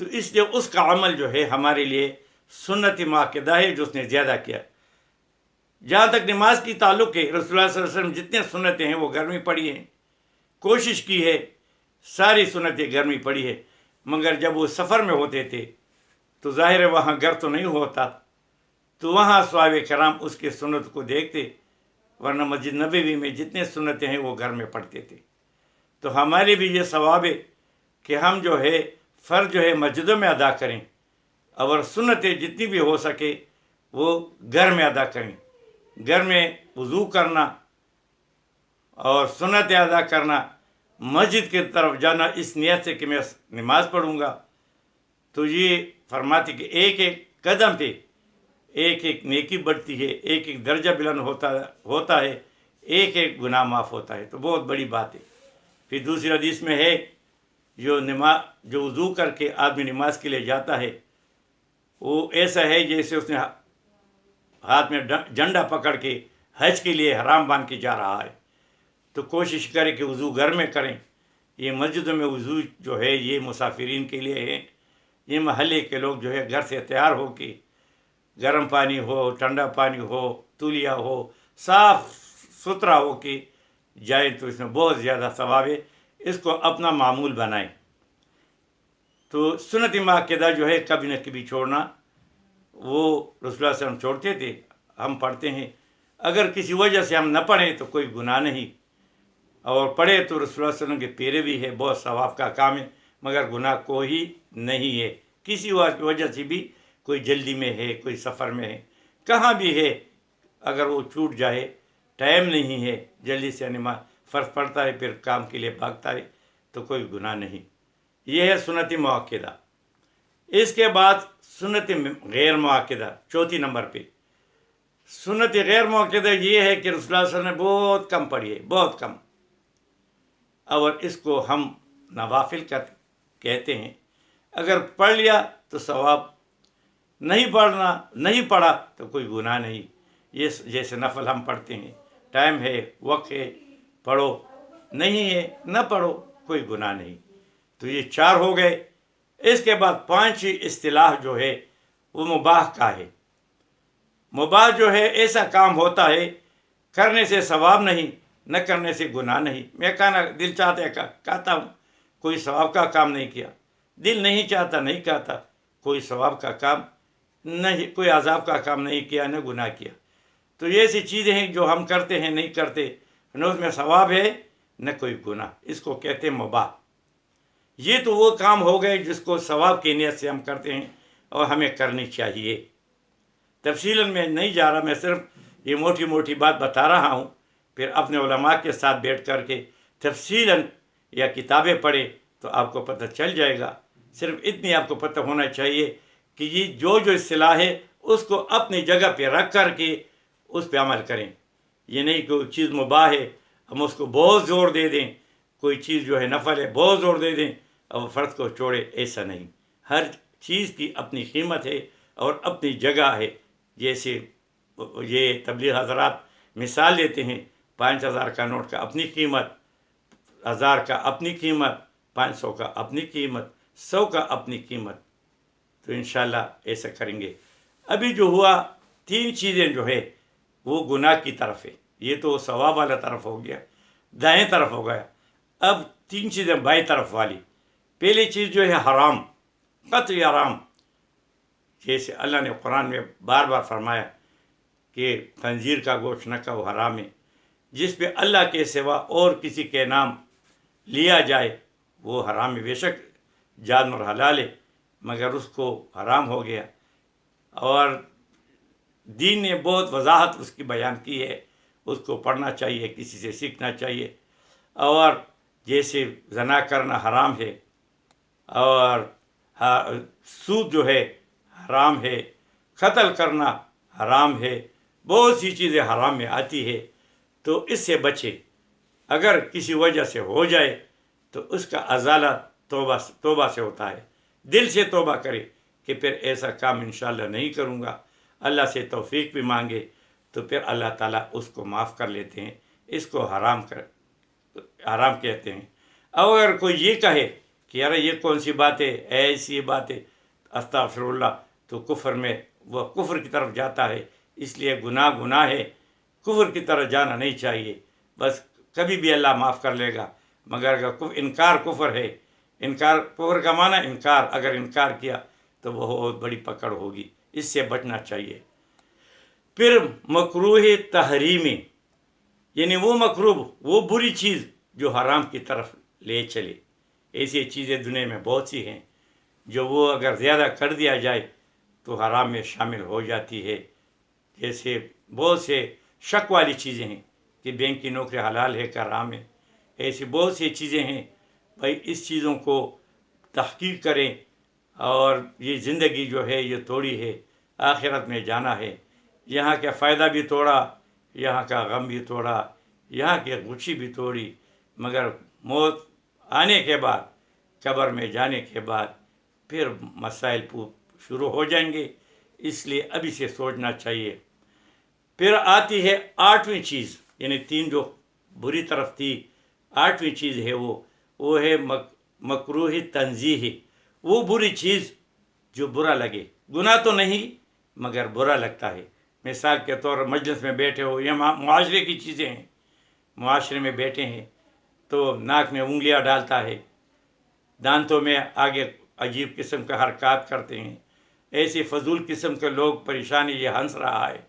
تو اس لیے اس کا عمل جو ہے ہمارے لیے سنت مؤکدہ ہے جو اس نے زیادہ کیا۔ جہاں تک نماز کی تعلق ہے، رسول اللہ صلی اللہ علیہ وسلم جتنے سنتیں ہیں وہ گھر میں پڑھی ہیں، کوشش کی ہے ساری سنتیں گھر میں پڑھی ہے، مگر جب وہ سفر میں ہوتے تھے تو ظاہر ہے وہاں گھر تو نہیں ہوتا، تو وہاں صحابہ کرام اس کے سنت کو دیکھتے، ورنہ مسجد نبوی میں جتنے سنتیں ہیں وہ گھر میں پڑھتے تھے۔ تو ہمارے بھی یہ ثواب ہے کہ ہم جو ہے فرض جو ہے مسجدوں میں ادا کریں، اور سنتیں جتنی بھی ہو سکے وہ گھر میں ادا کریں۔ گھر میں وضو کرنا اور سنتیں ادا کرنا، مسجد کی طرف جانا اس نیت سے کہ میں نماز پڑھوں گا، تو یہ فرماتے کہ ایک ایک قدم پہ ایک ایک نیکی بڑھتی ہے، ایک ایک درجہ بلند ہوتا ہے، ایک ایک گناہ معاف ہوتا ہے، تو بہت بڑی بات ہے۔ پھر دوسری حدیث میں ہے جو وضو کر کے آدمی نماز کے لیے جاتا ہے وہ ایسا ہے جیسے اس نے ہاتھ میں جھنڈا پکڑ کے حج کے لیے حرام باندھ کے جا رہا ہے۔ تو کوشش کریں کہ وضو گھر میں کریں۔ یہ مسجدوں میں وضو جو ہے یہ مسافرین کے لیے ہے، یہ محلے کے لوگ جو ہے گھر سے تیار ہو کے گرم پانی ہو، ٹھنڈا پانی ہو، تولیہ ہو، صاف ستھرا ہو کے جائیں تو اس میں بہت زیادہ ثواب ہے، اس کو اپنا معمول بنائیں۔ تو سنت مؤکدہ جو ہے کبھی نہ کبھی چھوڑنا، وہ رسول اللہ صلی اللہ علیہ وسلم چھوڑتے تھے، ہم پڑھتے ہیں۔ اگر کسی وجہ سے ہم نہ پڑھیں تو کوئی گناہ نہیں، اور پڑھے تو رسول اللہ صلی اللہ علیہ وسلم کے پیروی ہے، بہت ثواب کا کام ہے، مگر گناہ کوئی نہیں ہے۔ کسی وجہ سے بھی، کوئی جلدی میں ہے، کوئی سفر میں ہے، کہاں بھی ہے، اگر وہ چھوٹ جائے، ٹائم نہیں ہے، جلدی سے نماز فرض پڑھتا ہے پھر کام کے لیے بھاگتا ہے، تو کوئی گناہ نہیں۔ یہ ہے سنت مؤکدہ۔ اس کے بعد سنت غیر مؤکدہ، چوتھی نمبر پہ سنت غیر مؤکدہ یہ ہے کہ رسول اللہ صلی اللہ علیہ وسلم نے بہت کم پڑھی ہے، بہت کم، اور اس کو ہم نوافل کا کہتے ہیں۔ اگر پڑھ لیا تو ثواب، نہیں پڑھا تو کوئی گناہ نہیں۔ یہ جیسے نفل ہم پڑھتے ہیں، ٹائم ہے، وقت ہے، پڑھو، نہیں ہے نہ پڑھو، کوئی گناہ نہیں۔ تو یہ 4 ہو گئے۔ اس کے بعد 5 اصطلاح جو ہے وہ مباح کا ہے۔ مباح جو ہے ایسا کام ہوتا ہے کرنے سے ثواب نہیں، نہ کرنے سے گناہ نہیں۔ میں کہنا دل چاہتا ہے کہتا ہوں، کوئی ثواب کا کام نہیں کیا، دل نہیں چاہتا نہیں کہتا، کوئی ثواب کا کام نہیں، کوئی عذاب کا کام نہیں کیا، نہ گناہ کیا۔ تو یہ ایسی چیزیں ہیں جو ہم کرتے ہیں، نہیں کرتے، نہ اس میں ثواب ہے نہ کوئی گناہ، اس کو کہتے ہیں مباح۔ یہ تو وہ کام ہو گئے جس کو ثواب کی نیت سے ہم کرتے ہیں اور ہمیں کرنی چاہیے۔ تفصیلاً میں نہیں جا رہا، میں صرف یہ موٹی موٹی بات بتا رہا ہوں، پھر اپنے علماء کے ساتھ بیٹھ کر کے تفصیلاً یا کتابیں پڑھیں تو آپ کو پتہ چل جائے گا۔ صرف اتنی آپ کو پتہ ہونا چاہیے کہ یہ جو اصطلاح ہے اس کو اپنی جگہ پہ رکھ کر کے اس پہ عمل کریں۔ یہ نہیں کہ کوئی چیز مباح ہے ہم اس کو بہت زور دے دیں، کوئی چیز جو ہے نفل ہے بہت زور دے دیں اور فرض کو چھوڑے، ایسا نہیں۔ ہر چیز کی اپنی قیمت ہے اور اپنی جگہ ہے۔ جیسے یہ تبلیغ حضرات مثال دیتے ہیں، 5000 کا نوٹ کا اپنی قیمت، 1000 کا اپنی قیمت، 500 کا اپنی قیمت، 100 کا اپنی قیمت۔ تو انشاءاللہ ایسا کریں گے۔ ابھی جو ہوا 3 چیزیں جو ہے وہ گناہ کی طرف ہے، یہ تو ثواب والا طرف ہو گیا، دائیں طرف ہو گیا۔ اب 3 چیزیں بائیں طرف والی۔ پہلی چیز جو ہے حرام، قطعی حرام، جیسے اللہ نے قرآن میں بار بار فرمایا کہ خنزیر کا گوشت نہ کھاؤ، حرام ہے۔ جس پہ اللہ کے سوا اور کسی کے نام لیا جائے وہ حرام ہے۔ بے شک جانور حلال ہے مگر اس کو حرام ہو گیا، اور دین نے بہت وضاحت اس کی بیان کی ہے، اس کو پڑھنا چاہیے، کسی سے سیکھنا چاہیے۔ اور جیسے زنا کرنا حرام ہے، اور سود جو ہے حرام ہے، قتل کرنا حرام ہے، بہت سی چیزیں حرام میں آتی ہے۔ تو اس سے بچے، اگر کسی وجہ سے ہو جائے تو اس کا ازالہ توبہ سے ہوتا ہے۔ دل سے توبہ کرے کہ پھر ایسا کام انشاءاللہ نہیں کروں گا، اللہ سے توفیق بھی مانگے، تو پھر اللہ تعالیٰ اس کو معاف کر لیتے ہیں۔ اس کو حرام کہتے ہیں۔ اور اگر کوئی یہ کہے کہ یار یہ کون سی بات ہے، ایسی بات ہے، استغفر اللہ، تو کفر میں وہ کفر کی طرف جاتا ہے۔ اس لیے گناہ ہے، کفر کی طرف جانا نہیں چاہیے۔ بس کبھی بھی اللہ معاف کر لے گا، مگر اگر انکار کفر ہے، انکار کفر کا معنی انکار، اگر انکار کیا تو بہت بڑی پکڑ ہوگی، اس سے بچنا چاہیے۔ پھر مکروہ تحریمی، یعنی وہ مکروہ، وہ بری چیز جو حرام کی طرف لے چلے۔ ایسی چیزیں دنیا میں بہت سی ہیں جو وہ اگر زیادہ کر دیا جائے تو حرام میں شامل ہو جاتی ہے۔ جیسے بہت سے شک والی چیزیں ہیں کہ بینک کی نوکری حلال ہے کہ حرام ہے، ایسی بہت سی چیزیں ہیں۔ بھائی اس چیزوں کو تحقیق کریں، اور یہ زندگی جو ہے یہ تھوڑی ہے، آخرت میں جانا ہے، یہاں کا فائدہ بھی تھوڑا، یہاں کا غم بھی تھوڑا، یہاں کی خوشی بھی تھوڑی، مگر موت آنے کے بعد، قبر میں جانے کے بعد پھر مسائل شروع ہو جائیں گے، اس لیے ابھی سے سوچنا چاہیے۔ پھر آتی ہے آٹھویں چیز، یعنی تین جو بری طرف تھی، آٹھویں چیز ہے وہ ہے مکروہ تنزیہ، وہ بری چیز جو برا لگے، گناہ تو نہیں مگر برا لگتا ہے۔ مثال کے طور پر مجلس میں بیٹھے ہو، یہ معاشرے کی چیزیں ہیں، معاشرے میں بیٹھے ہیں تو ناک میں انگلیاں ڈالتا ہے، دانتوں میں آگے عجیب قسم کا حرکات کرتے ہیں، ایسی فضول قسم کے لوگ پریشانی، یہ ہنس رہا ہے،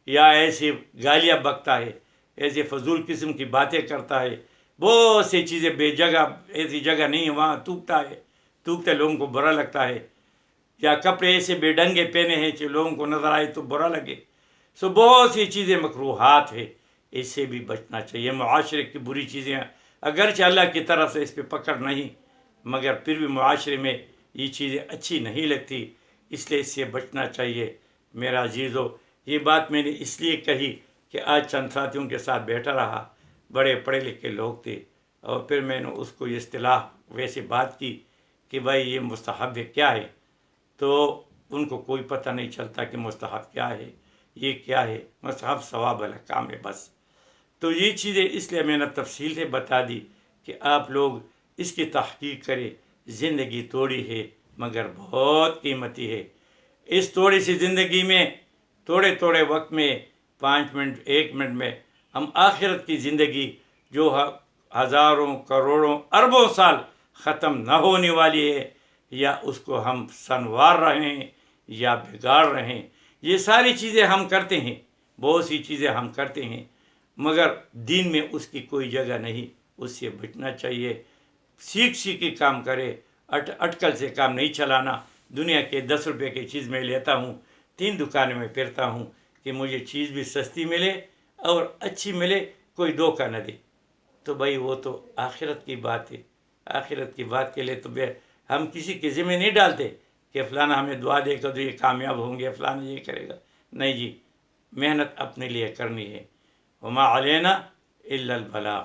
یا ایسی گالیاں بکتا ہے، ایسی فضول قسم کی باتیں کرتا ہے، بہت سی چیزیں بے جگہ، ایسی جگہ نہیں ہے وہاں تھوکتا ہے، تھوکتے لوگوں کو برا لگتا ہے، یا کپڑے ایسے بے ڈنگے پہنے ہیں کہ لوگوں کو نظر آئے تو برا لگے۔ بہت سی چیزیں مکروہات ہیں، اس سے بھی بچنا چاہیے۔ معاشرے کی بری چیزیں اگرچہ اللہ کی طرف سے اس پہ پکڑ نہیں، مگر پھر بھی معاشرے میں یہ چیزیں اچھی نہیں لگتی، اس لیے اس سے بچنا چاہیے۔ میرا عزیزو، یہ بات میں نے اس لیے کہی کہ آج چند ساتھیوں کے ساتھ بیٹھا رہا، بڑے پڑھے لکھے لوگ تھے، اور پھر میں نے اس کو یہ اصطلاح ویسے بات کی کہ بھائی یہ مستحب کیا ہے، تو ان کو کوئی پتہ نہیں چلتا کہ مستحب کیا ہے، یہ کیا ہے، مستحب ثواب والا کام ہے بس۔ تو یہ چیزیں اس لیے میں نے تفصیل سے بتا دی کہ آپ لوگ اس کی تحقیق کریں۔ زندگی تھوڑی ہے مگر بہت قیمتی ہے، اس تھوڑی سی زندگی میں، تھوڑے تھوڑے وقت میں، 5 منٹ 1 منٹ میں ہم آخرت کی زندگی جو ہزاروں کروڑوں اربوں سال ختم نہ ہونے والی ہے، یا اس کو ہم سنوار رہے ہیں یا بگاڑ رہے ہیں، یہ ساری چیزیں ہم کرتے ہیں، بہت سی چیزیں ہم کرتے ہیں، مگر دین میں اس کی کوئی جگہ نہیں، اس سے بچنا چاہیے۔ سیکھ کے کام کرے، اٹکل سے کام نہیں چلانا۔ دنیا کے 10 روپے کی چیز میں لیتا ہوں، 3 دکانوں میں پھرتا ہوں کہ مجھے چیز بھی سستی ملے اور اچھی ملے، کوئی دھوکہ نہ دے، تو بھائی وہ تو آخرت کی بات ہے۔ آخرت کی بات کے لیے تو ہم کسی کے ذمہ نہیں ڈالتے کہ فلانا ہمیں دعا دے گا تو یہ کامیاب ہوں گے، فلانا یہ کرے گا، نہیں جی، محنت اپنے لیے کرنی ہے۔ وما علینا الا البلاغ۔